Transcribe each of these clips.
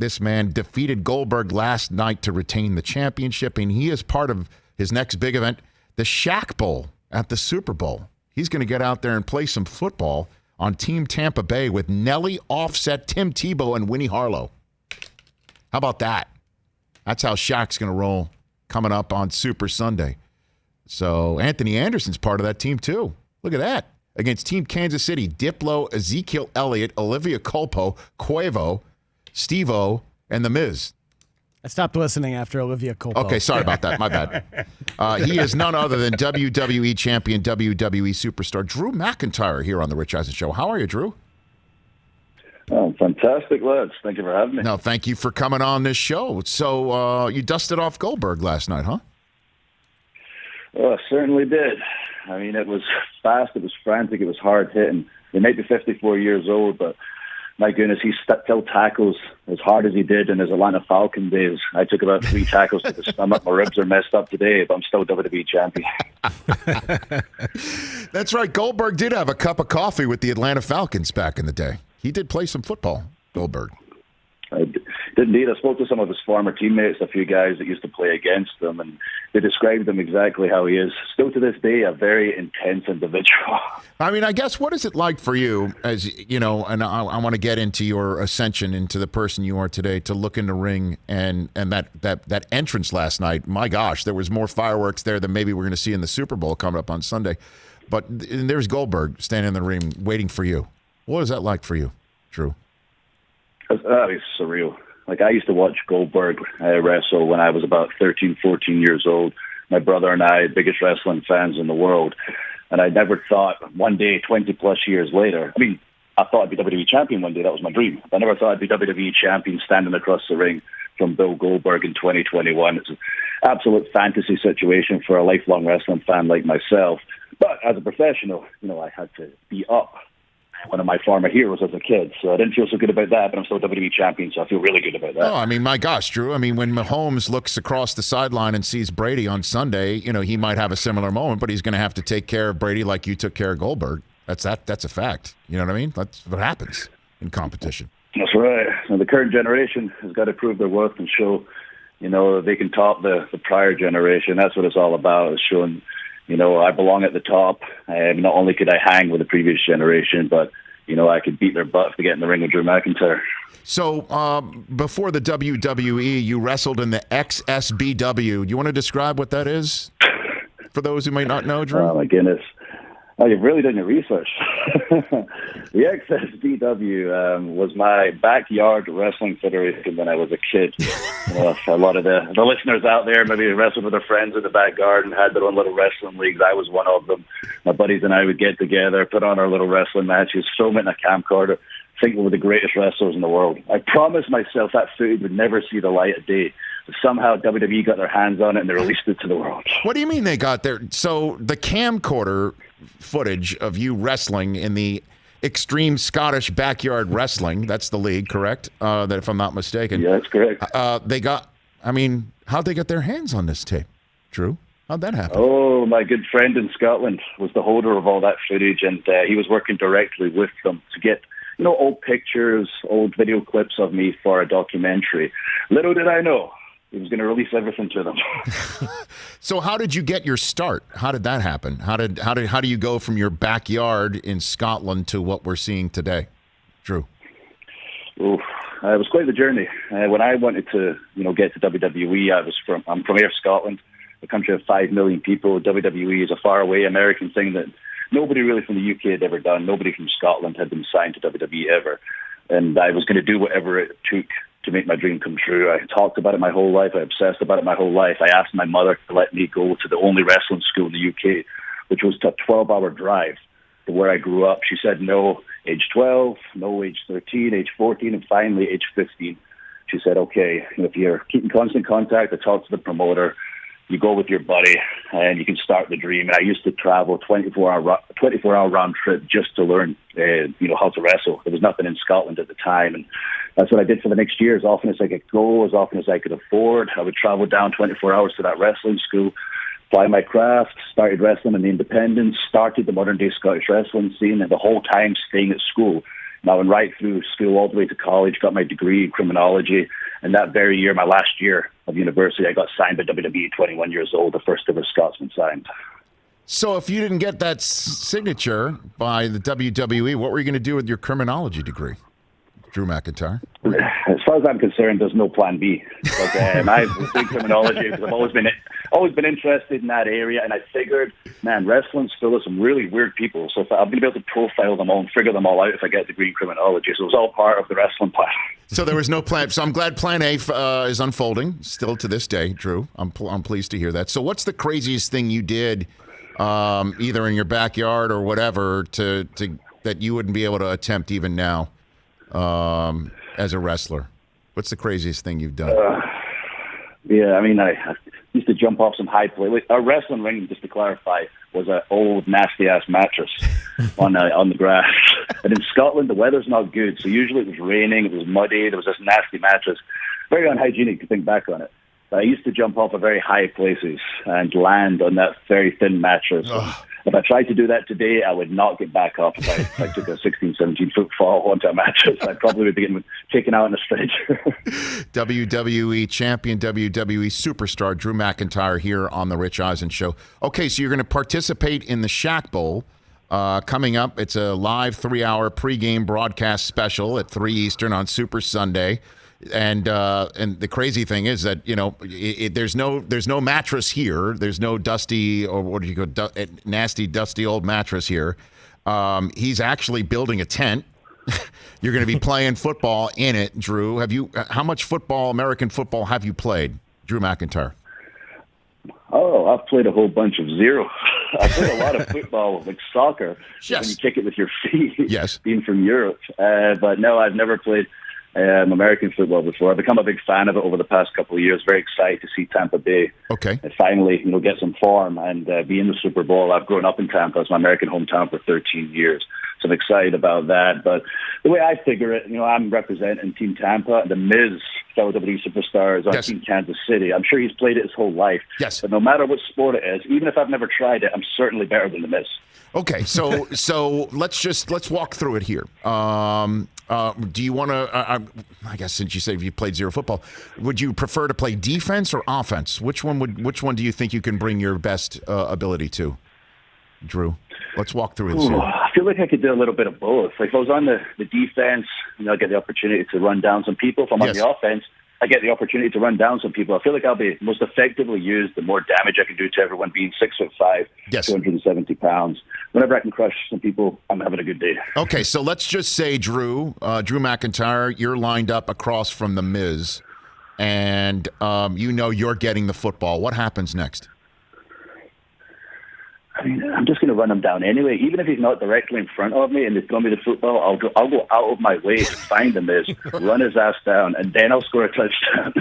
This man defeated Goldberg last night to retain the championship, and he is part of his next big event, the Shaq Bowl at the Super Bowl. He's going to get out there and play some football on Team Tampa Bay with Nelly, Offset, Tim Tebow, and Winnie Harlow. How about that? That's how Shaq's going to roll coming up on Super Sunday. So Anthony Anderson's part of that team too. Look at that. Against Team Kansas City, Diplo, Ezekiel Elliott, Olivia Culpo, Quavo, Steve-O, and The Miz. I stopped listening after Olivia Culpo. Okay, sorry about that. My bad. He is none other than WWE champion, WWE superstar Drew McIntyre here on the Rich Eisen Show. How are you, Drew? Oh, fantastic, lads. Thank you for having me. No, thank you for coming on this show. So you dusted off Goldberg last night, huh? Oh, I certainly did. I mean, it was fast, it was frantic, it was hard hitting. He might be 54 years old, but my goodness, he still tackles as hard as he did in his Atlanta Falcon days. I took about 3 tackles to the stomach. My ribs are messed up today, but I'm still WWE champion. That's right. Goldberg did have a cup of coffee with the Atlanta Falcons back in the day. He did play some football, Goldberg. I did indeed. I spoke to some of his former teammates, a few guys that used to play against him, and they described him exactly how he is. Still to this day, a very intense individual. I mean, I guess, what is it like for you, as you know, and I want to get into your ascension into the person you are today, to look in the ring and that entrance last night? My gosh, there was more fireworks there than maybe we're going to see in the Super Bowl coming up on Sunday. But there's Goldberg standing in the ring waiting for you. What is that like for you, Drew? It's surreal. Like, I used to watch Goldberg wrestle when I was about 13, 14 years old. My brother and I, biggest wrestling fans in the world. And I never thought one day, 20-plus years later, I mean, I thought I'd be WWE champion one day. That was my dream. I never thought I'd be WWE champion standing across the ring from Bill Goldberg in 2021. It's an absolute fantasy situation for a lifelong wrestling fan like myself. But as a professional, you know, I had to be up one of my former heroes as a kid. So I didn't feel so good about that, but I'm still WWE champion, so I feel really good about that. Oh, I mean, my gosh, Drew. I mean, when Mahomes looks across the sideline and sees Brady on Sunday, you know, he might have a similar moment, but he's going to have to take care of Brady like you took care of Goldberg. That's a fact. You know what I mean? That's what happens in competition. That's right. And the current generation has got to prove their worth and show, you know, they can top the prior generation. That's what it's all about, is showing, you know, I belong at the top. Not only could I hang with the previous generation, but, you know, I could beat their butt to get in the ring with Drew McIntyre. So before the WWE, you wrestled in the XSBW. Do you want to describe what that is for those who may not know, Drew? Oh, my goodness. Oh, you've really done your research. The XSBW was my backyard wrestling federation when I was a kid. You know, a lot of the listeners out there maybe wrestled with their friends in the back garden, had their own little wrestling leagues. I was one of them. My buddies and I would get together, put on our little wrestling matches, film it in a camcorder, think we were the greatest wrestlers in the world. I promised myself that footage would never see the light of day. But somehow WWE got their hands on it and they released it to the world. What do you mean they got there? So the camcorder footage of you wrestling in the Extreme Scottish Backyard Wrestling, that's the league, correct? That, if I'm not mistaken. Yeah, that's correct. How'd they get their hands on this tape, Drew? How'd that happen? Oh, my good friend in Scotland was the holder of all that footage, and he was working directly with them to get, you know, old pictures, old video clips of me for a documentary. Little did I know he was going to release everything to them. So how did you get your start? How did that happen? How do you go from your backyard in Scotland to what we're seeing today, Drew? Oof. It was quite the journey. When I wanted to, you know, get to WWE, I'm from Ayr, Scotland, a country of 5 million people. WWE is a faraway American thing that nobody really from the UK had ever done. Nobody from Scotland had been signed to WWE ever. And I was going to do whatever it took to make my dream come true. I talked about it my whole life. I obsessed about it my whole life. I asked my mother to let me go to the only wrestling school in the UK, which was a 12-hour drive to where I grew up. She said no, age 12, no, age 13, age 14, and finally age 15. She said, okay, if you're keeping constant contact, I talk to the promoter, you go with your buddy, and you can start the dream. And I used to travel 24-hour round trip just to learn, how to wrestle. There was nothing in Scotland at the time, and that's what I did for the next year. As often as I could go, as often as I could afford, I would travel down 24 hours to that wrestling school, apply my craft, started wrestling in the independents, started the modern-day Scottish wrestling scene, and the whole time staying at school, And I went right through school all the way to college, got my degree in criminology. And that very year, my last year of university, I got signed by WWE, 21 years old, the first ever Scotsman signed. So if you didn't get that signature by the WWE, what were you going to do with your criminology degree, Drew McIntyre? As far as I'm concerned, there's no plan B. But I've been criminology because I've always been interested in that area, and I figured, man, wrestling's full of some really weird people. So I'm going to be able to profile them all and figure them all out if I get a degree in criminology. So it was all part of the wrestling plan. So there was no plan. So I'm glad Plan A is unfolding still to this day, Drew. I'm pleased to hear that. So what's the craziest thing you did, either in your backyard or whatever, to that you wouldn't be able to attempt even now? As a wrestler, what's the craziest thing you've done? I used to jump off some high places. Our wrestling ring, just to clarify, was an old nasty ass mattress on the grass. And in Scotland, the weather's not good, so usually it was raining, it was muddy, there was this nasty mattress. Very unhygienic to think back on it. But I used to jump off of very high places and land on that very thin mattress. If I tried to do that today, I would not get back up. If I took a 16, 17-foot fall onto a mattress, I'd probably be getting taken out on a stretcher. WWE champion, WWE superstar Drew McIntyre here on the Rich Eisen Show. Okay, so you're going to participate in the Shaq Bowl coming up. It's a live 3-hour pregame broadcast special at 3 Eastern on Super Sunday. And the crazy thing is that, you know, there's no mattress here. There's no dusty, or what do you go, nasty, dusty old mattress here. He's actually building a tent. You're going to be playing football in it, Drew. How much football, American football, have you played, Drew McIntyre? Oh, I've played a whole bunch of zero. I played a lot of football, like soccer. Yes. When you kick it with your feet. Yes. Being from Europe. But no, I've never played American football before. I've become a big fan of it over the past couple of years. Very excited to see Tampa Bay finally, get some form and be in the Super Bowl. I've grown up in Tampa. It's my American hometown for 13 years. So I'm excited about that. But the way I figure it, I'm representing Team Tampa. The Miz, fellow WWE superstar, is on Team Kansas City. I'm sure he's played it his whole life. Yes. But no matter what sport it is, even if I've never tried it, I'm certainly better than the Miz. Okay, so let's walk through it here. Do you want to? I guess since you say you played zero football, would you prefer to play defense or offense? Which one do you think you can bring your best ability to, Drew? Let's walk through this. I feel like I could do a little bit of both. Like if I was on the defense, I get the opportunity to run down some people. If I'm on the offense, I get the opportunity to run down some people. I feel like I'll be most effectively used the more damage I can do to everyone being 6'5", 270 pounds. Whenever I can crush some people, I'm having a good day. Okay, so let's just say, Drew McIntyre, you're lined up across from The Miz, and you're getting the football. What happens next? I'm just going to run him down anyway. Even if he's not directly in front of me and he's throwing me the football, I'll go out of my way to find him, run his ass down, and then I'll score a touchdown.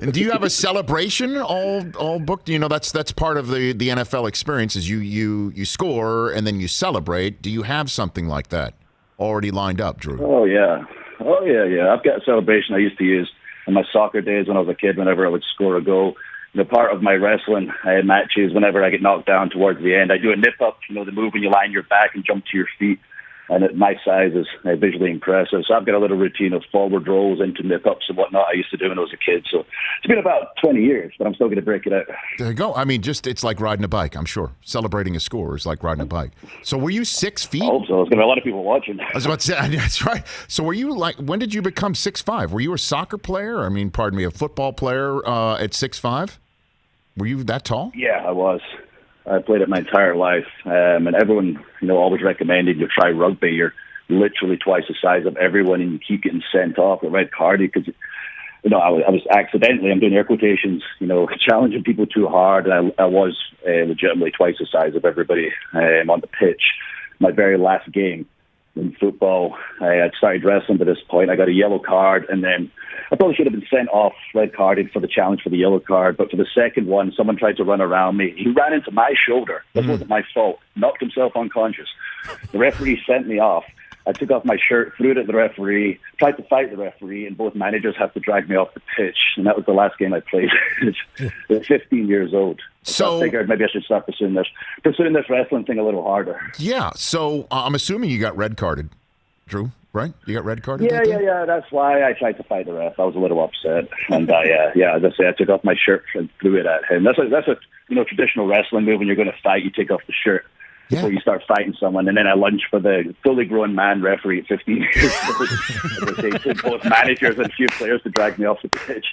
And do you have a celebration all booked? That's part of the NFL experience is you score and then you celebrate. Do you have something like that already lined up, Drew? Oh yeah. I've got a celebration I used to use in my soccer days when I was a kid. Whenever I would score a goal. Part of my wrestling matches, whenever I get knocked down towards the end, I do a nip-up, the move when you lie on your back and jump to your feet. And at my size is visually impressive. So I've got a little routine of forward rolls into nip-ups and whatnot I used to do when I was a kid. So it's been about 20 years, but I'm still going to break it out. There you go. It's like riding a bike, I'm sure. Celebrating a score is like riding a bike. So were you 6 feet? I hope so. There's going to be a lot of people watching. I was about to say, that's right. So were you when did you become 6'5"? Were you a soccer player? A football player at 6'5"? Were you that tall? Yeah, I was. I played it my entire life. And everyone, always recommended you try rugby. You're literally twice the size of everyone and you keep getting sent off with red card because, I was accidentally, I'm doing air quotations, challenging people too hard. And I was legitimately twice the size of everybody on the pitch. My very last game in football, I had started wrestling to this point. I got a yellow card and then I probably should have been sent off, red carded for the challenge for the yellow card. But for the second one, someone tried to run around me. He ran into my shoulder. That wasn't my fault. Knocked himself unconscious. The referee sent me off. I took off my shirt, threw it at the referee, tried to fight the referee, and both managers had to drag me off the pitch. And that was the last game I played. At 15 years old. So I figured maybe I should start pursuing this wrestling thing a little harder. Yeah. So I'm assuming you got red carded, Drew, right? You got red carded? Yeah. That's why I tried to fight the ref. I was a little upset. And as I say, I took off my shirt and threw it at him. That's a traditional wrestling move. When you're going to fight, you take off the shirt before you start fighting someone, and then I lunged for the fully grown man referee at 15 years old. As I say, it took both managers and a few players to drag me off the pitch.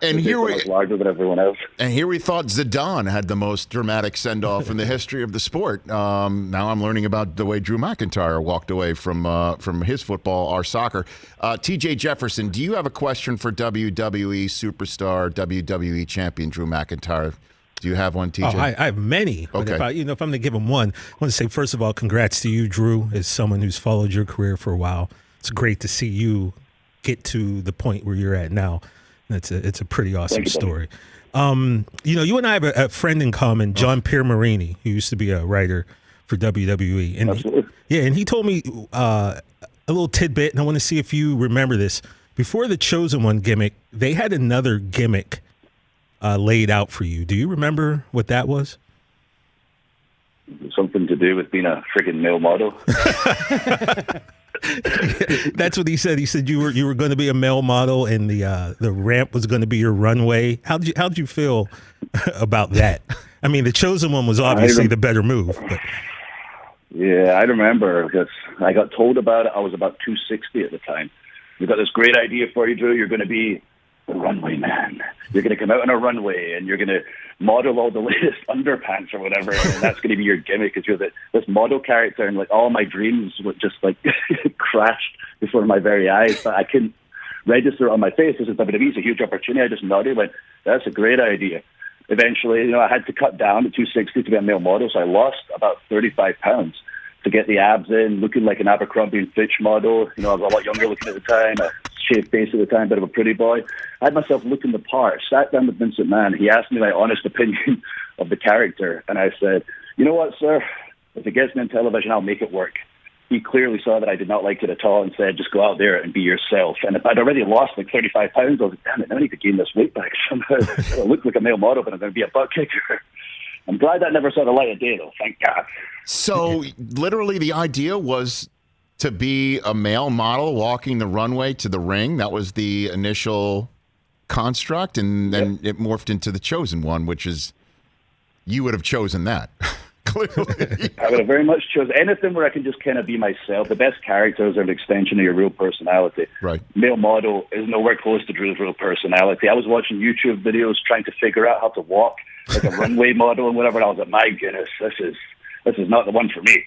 And here I was larger than everyone else. And here we thought Zidane had the most dramatic send-off in the history of the sport. Now I'm learning about the way Drew McIntyre walked away from his football, our soccer. T.J. Jefferson, do you have a question for WWE superstar, WWE champion Drew McIntyre? Do you have one, TJ? Oh, I have many. But okay. if I'm going to give him one, I want to say, first of all, congrats to you, Drew, as someone who's followed your career for a while. It's great to see you get to the point where you're at now. It's a pretty awesome story. You and I have a friend in common, John Pierre Marini, who used to be a writer for WWE. And Absolutely. And he told me a little tidbit, and I want to see if you remember this. Before the Chosen One gimmick, they had another gimmick laid out for you. Do you remember what that was? Something to do with being a freaking male model. That's what he said. He said you were going to be a male model, and the ramp was going to be your runway. How'd you feel about that? I mean, the Chosen One was obviously the better move. But. Yeah, I remember because I got told about it. I was about 260 at the time. We've got this great idea for you, Drew. You're going to be the Runway Man. You're going to come out on a runway and you're going to model all the latest underpants or whatever, and that's going to be your gimmick because you're this model character. And like all my dreams would just like crashed before my very eyes, but I couldn't register it on my face. This is WWE, it's a huge opportunity. I just nodded, went, that's a great idea. Eventually, I had to cut down to 260 to be a male model, so I lost about 35 pounds to get the abs in, looking like an Abercrombie and Fitch model. I was a lot younger looking at the time, a shaved face at the time, bit of a pretty boy. I had myself looking the part, sat down with Vince McMahon. He asked me my honest opinion of the character, and I said, you know what, sir, if it gets me on television, I'll make it work. He clearly saw that I did not like it at all and said, just go out there and be yourself. And if I'd already lost like 35 pounds, I was like, damn it, I need to gain this weight back somehow. I look like a male model, but I'm going to be a butt kicker. I'm glad that never saw the light of day, though. Thank God. So literally the idea was to be a male model walking the runway to the ring. That was the initial construct, and then it morphed into the Chosen One, which is you would have chosen that. Clearly. I would have very much chosen anything where I can just kind of be myself. The best characters are an extension of your real personality. Right. Male model is nowhere close to Drew's real personality. I was watching YouTube videos trying to figure out how to walk like a runway model and whatever, and I was like, my goodness, this is not the one for me.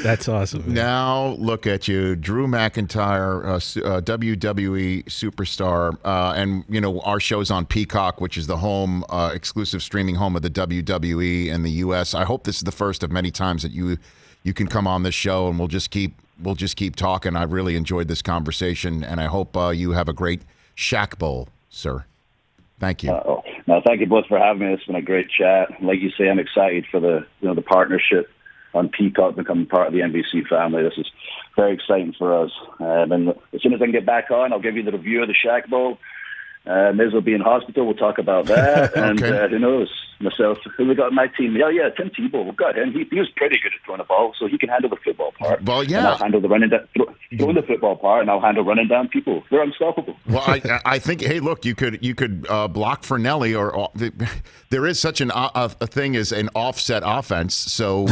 That's awesome. Man. Now look at you, Drew McIntyre, WWE superstar, and our show's on Peacock, which is the home exclusive streaming home of the WWE in the U.S. I hope this is the first of many times that you can come on this show, and we'll just keep talking. I really enjoyed this conversation, and I hope you have a great Shaq Bowl, sir. Thank you. No, thank you both for having me. It's been a great chat. Like you say, I'm excited for the partnership on Peacock becoming part of the NBC family. This is very exciting for us. And as soon as I can get back on, I'll give you the review of the Shaq Bowl. Miz will be in hospital. We'll talk about that. Okay. And who knows? Myself. Who we got on my team? Yeah, Tim Tebow. We've got him. He was pretty good at throwing the ball, so he can handle the football part. Well, yeah. And I'll handle the throwing the football part, and I'll handle running down people. They're unstoppable. Well, I think, hey, look, you could block for Nelly, or there is such a thing as an offset offense, so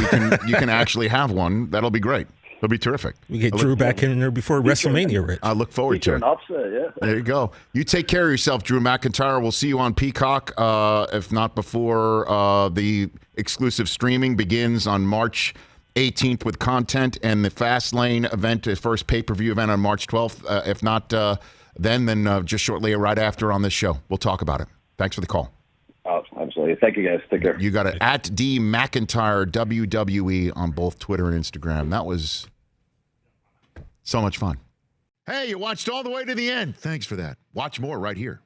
you can actually have one. That'll be great. It'll be terrific. We get Drew back in there before WrestleMania, Rich. I look forward to it. An offset, yeah. There you go. You take care of yourself, Drew McIntyre. We'll see you on Peacock, if not before the exclusive streaming begins on March 18th with content, and the Fastlane event, the first pay-per-view event on March 12th. If not then just shortly right after on this show. We'll talk about it. Thanks for the call. Oh, absolutely. Thank you, guys. Take care. You got it at D McIntyre WWE on both Twitter and Instagram. That was so much fun. Hey, you watched all the way to the end. Thanks for that. Watch more right here.